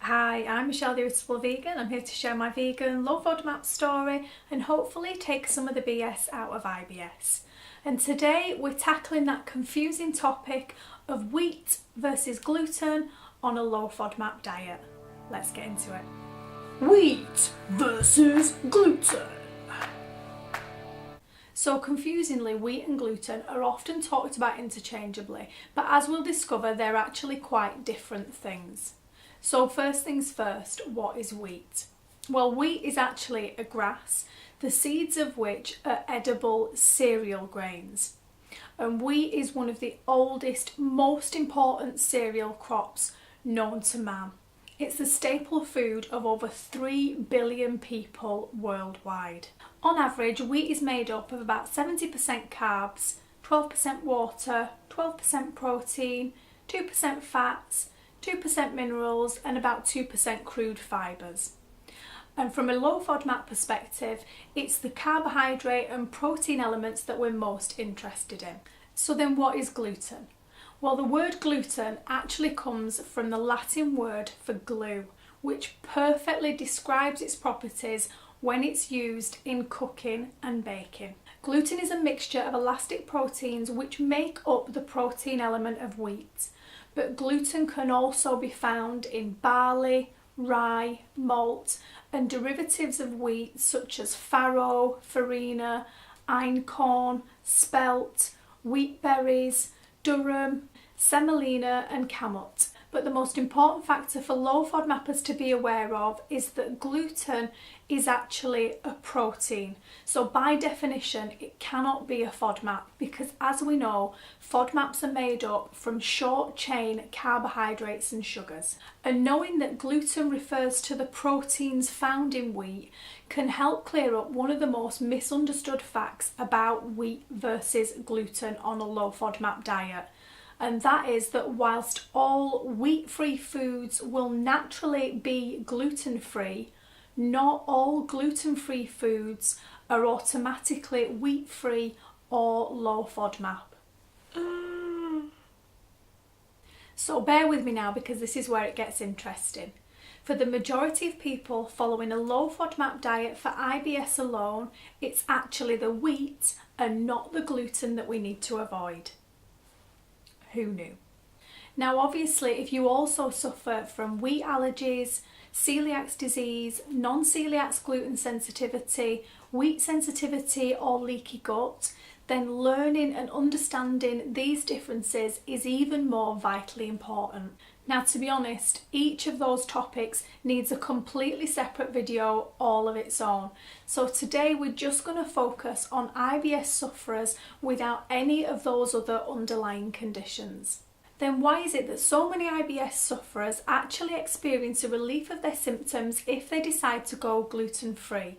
Hi, I'm Michelle the Irritable Vegan. I'm here to share my vegan low FODMAP story and hopefully take some of the BS out of IBS. And today we're tackling that confusing topic of wheat versus gluten on a low FODMAP diet. Let's get into it. Wheat versus gluten. So confusingly, wheat and gluten are often talked about interchangeably, but as we'll discover, they're actually quite different things. So first things first, what is wheat? Well, wheat is actually a grass, the seeds of which are edible cereal grains. And wheat is one of the oldest, most important cereal crops known to man. It's the staple food of over 3 billion people worldwide. On average, wheat is made up of about 70% carbs, 12% water, 12% protein, 2% fats, 2% minerals and about 2% crude fibres. And from a low FODMAP perspective, it's the carbohydrate and protein elements that we're most interested in. So then what is gluten? Well, the word gluten actually comes from the Latin word for glue, which perfectly describes its properties when it's used in cooking and baking. Gluten is a mixture of elastic proteins which make up the protein element of wheat. But gluten can also be found in barley, rye, malt and derivatives of wheat such as farro, farina, einkorn, spelt, wheat berries, durum, semolina and kamut. But the most important factor for low FODMAPers to be aware of is that gluten is actually a protein. So by definition, it cannot be a FODMAP because as we know, FODMAPs are made up from short chain carbohydrates and sugars. And knowing that gluten refers to the proteins found in wheat can help clear up one of the most misunderstood facts about wheat versus gluten on a low FODMAP diet. And that is that whilst all wheat-free foods will naturally be gluten-free, not all gluten-free foods are automatically wheat-free or low FODMAP. So bear with me now because this is where it gets interesting. For the majority of people following a low FODMAP diet for IBS alone, it's actually the wheat and not the gluten that we need to avoid. Who knew? Now obviously if you also suffer from wheat allergies, celiac disease, non-celiac gluten sensitivity, wheat sensitivity or leaky gut, then learning and understanding these differences is even more vitally important. Now to be honest, each of those topics needs a completely separate video all of its own. So today we're just going to focus on IBS sufferers without any of those other underlying conditions. Then why is it that so many IBS sufferers actually experience a relief of their symptoms if they decide to go gluten-free?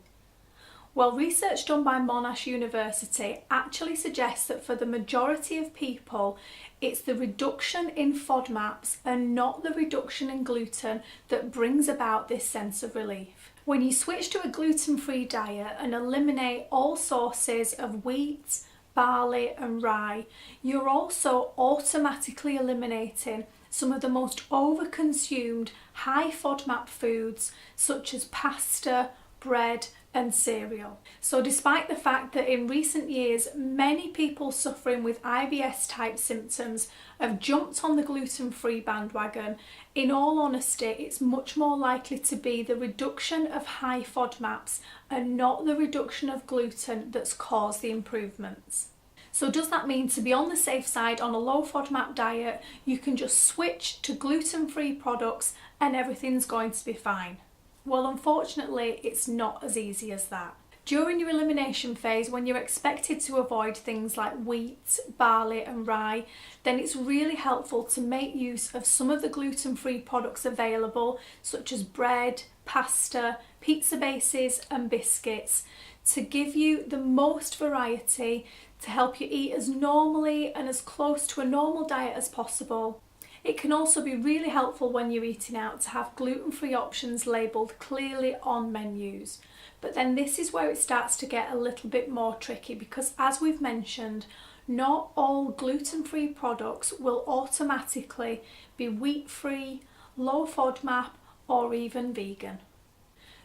Well, research done by Monash University actually suggests that for the majority of people, it's the reduction in FODMAPs and not the reduction in gluten that brings about this sense of relief. When you switch to a gluten-free diet and eliminate all sources of wheat, barley and rye, you're also automatically eliminating some of the most overconsumed high FODMAP foods such as pasta, bread and cereal. So despite the fact that in recent years many people suffering with IBS type symptoms have jumped on the gluten-free bandwagon, in all honesty it's much more likely to be the reduction of high FODMAPs and not the reduction of gluten that's caused the improvements. So does that mean to be on the safe side on a low FODMAP diet you can just switch to gluten-free products and everything's going to be fine? Well, unfortunately, it's not as easy as that. During your elimination phase, when you're expected to avoid things like wheat, barley and rye, then it's really helpful to make use of some of the gluten-free products available, such as bread, pasta, pizza bases and biscuits, to give you the most variety, to help you eat as normally and as close to a normal diet as possible. It can also be really helpful when you're eating out to have gluten-free options labelled clearly on menus. But then this is where it starts to get a little bit more tricky because as we've mentioned, not all gluten-free products will automatically be wheat-free, low FODMAP or even vegan.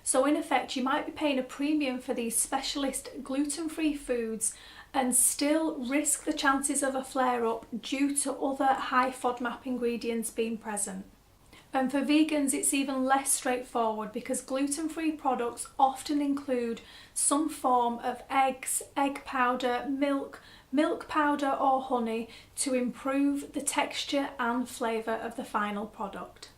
So in effect, you might be paying a premium for these specialist gluten-free foods and still risk the chances of a flare-up due to other high FODMAP ingredients being present. And for vegans, it's even less straightforward because gluten-free products often include some form of eggs, egg powder, milk powder or honey to improve the texture and flavour of the final product.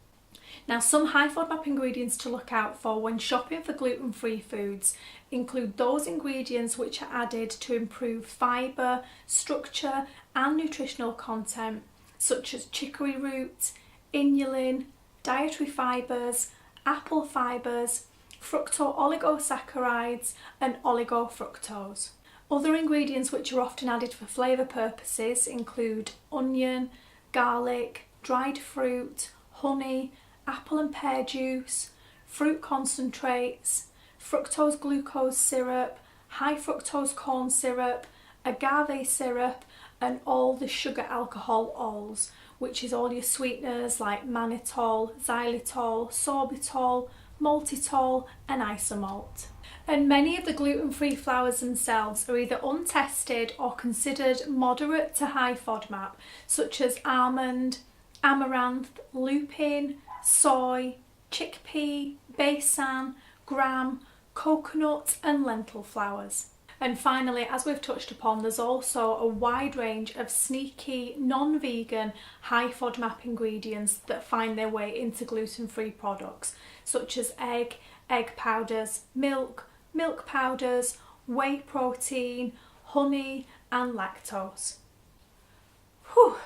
Now, some high FODMAP ingredients to look out for when shopping for gluten-free foods include those ingredients which are added to improve fibre, structure and nutritional content, such as chicory root, inulin, dietary fibres, apple fibres, fructooligosaccharides and oligofructose. Other ingredients which are often added for flavour purposes include onion, garlic, dried fruit, honey, apple and pear juice, fruit concentrates, fructose glucose syrup, high fructose corn syrup, agave syrup and all the sugar alcohol oils, which is all your sweeteners like mannitol, xylitol, sorbitol, maltitol and isomalt. And many of the gluten-free flours themselves are either untested or considered moderate to high FODMAP, such as almond, amaranth, lupin, soy, chickpea, besan, gram, coconut and lentil flours. And finally, as we've touched upon, there's also a wide range of sneaky, non-vegan, high FODMAP ingredients that find their way into gluten-free products, such as egg powders, milk powders, whey protein, honey and lactose. Whew.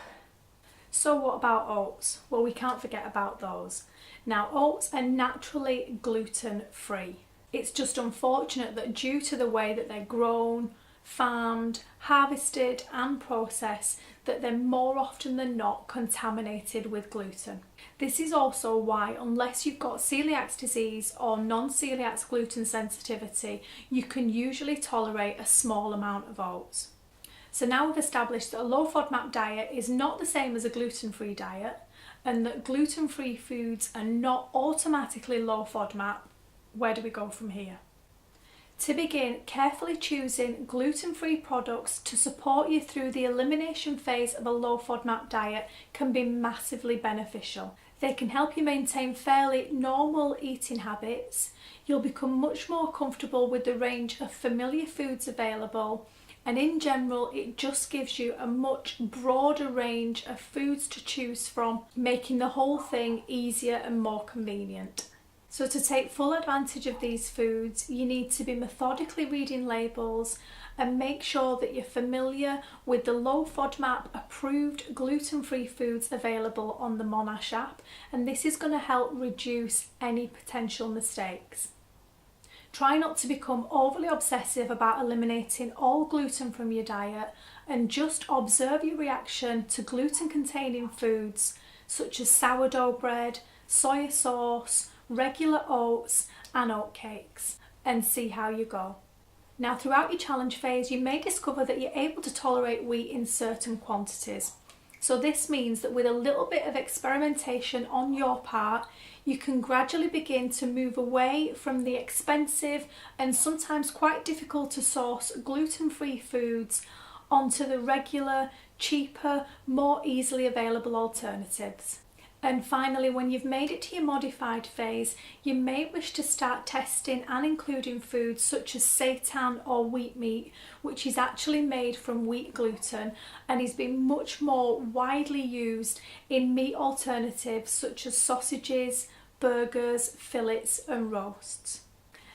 So what about oats? Well, we can't forget about those. Now, oats are naturally gluten-free. It's just unfortunate that due to the way that they're grown, farmed, harvested and processed, that they're more often than not contaminated with gluten. This is also why, unless you've got celiac disease or non-celiac gluten sensitivity, you can usually tolerate a small amount of oats. So now we've established that a low FODMAP diet is not the same as a gluten-free diet, and that gluten-free foods are not automatically low FODMAP. Where do we go from here? To begin, carefully choosing gluten-free products to support you through the elimination phase of a low FODMAP diet can be massively beneficial. They can help you maintain fairly normal eating habits. You'll become much more comfortable with the range of familiar foods available, and in general it just gives you a much broader range of foods to choose from, making the whole thing easier and more convenient. So to take full advantage of these foods, you need to be methodically reading labels and make sure that you're familiar with the low FODMAP approved gluten-free foods available on the Monash app, and this is going to help reduce any potential mistakes. Try not to become overly obsessive about eliminating all gluten from your diet, and just observe your reaction to gluten-containing foods such as sourdough bread, soy sauce, regular oats and oat cakes, and see how you go. Now, throughout your challenge phase, you may discover that you're able to tolerate wheat in certain quantities. So this means that with a little bit of experimentation on your part, you can gradually begin to move away from the expensive and sometimes quite difficult to source gluten-free foods onto the regular, cheaper, more easily available alternatives. And finally, when you've made it to your modified phase, you may wish to start testing and including foods such as seitan or wheat meat, which is actually made from wheat gluten and is being much more widely used in meat alternatives such as sausages, burgers, fillets and roasts.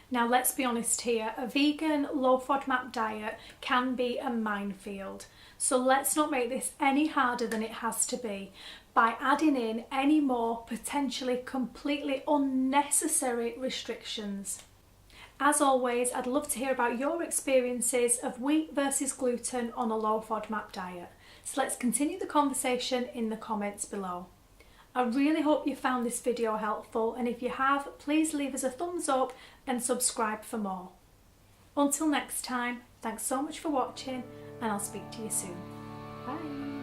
Now let's be honest here, a vegan low FODMAP diet can be a minefield. So let's not make this any harder than it has to be by adding in any more potentially completely unnecessary restrictions. As always, I'd love to hear about your experiences of wheat versus gluten on a low FODMAP diet. So let's continue the conversation in the comments below. I really hope you found this video helpful, and if you have, please leave us a thumbs up and subscribe for more. Until next time, thanks so much for watching, and I'll speak to you soon. Bye.